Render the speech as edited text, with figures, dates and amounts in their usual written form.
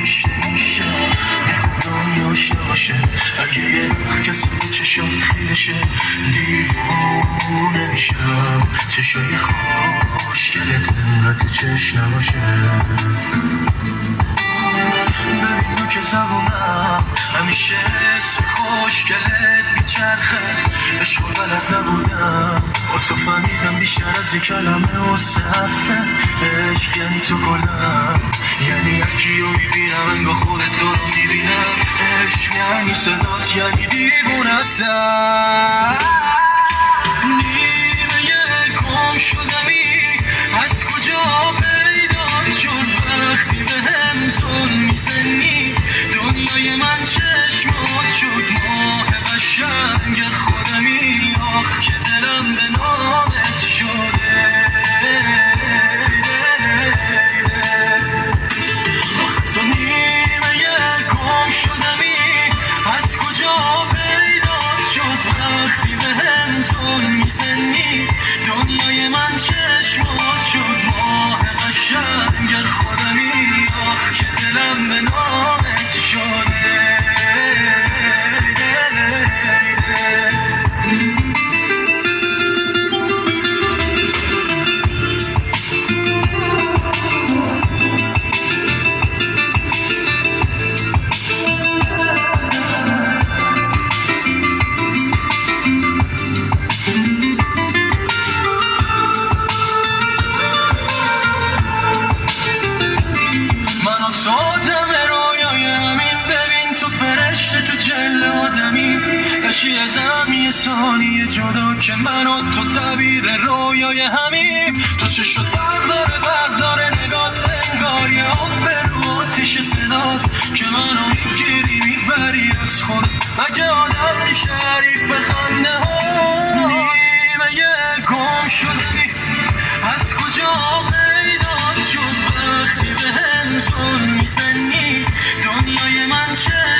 همیشه میشه میخوام دنیاش نباشه اگه یه کسی به چشات خیلشه دیوونه میشم چشای خوشگلت انقدر تو چشم نباشه ببین تو که زبونم همیشه اسم خوشگلت میچرخه عشق و بلد نبودم با تو فهمیدم بیشتر از یک کلمه و صفه عشق یعنی تو گلم یعنی یکی رو میبینم انگاه خودت تو رو میبینم عشق یعنی صدات یعنی دیوونتم نیمه گم شدمی از کجا پیدا شد وقتی به هم زن میزنی دنیای من چشمات شد ماه قشنگ خودمی آخ که دلم به نامت شده آخ تو نیمه گم شدمی از کجا پیدا شد وقتی به هم زن میزنی دنیای من چشمات شد ماه قشنگ خودمی آخ که دلم به نامت شده نشی ازم یه ثانیه جدا که من و تو تعبیر رویای همیم تو چه شد فرق داره نگات انگار یه آب به رو آتیش صدات که منو میگیری میبری از خود مگه آدم شریف خنده ها نیمه گم شدنی از کجا پیدا شد وقتی به هم زن میزنی دنیای من چه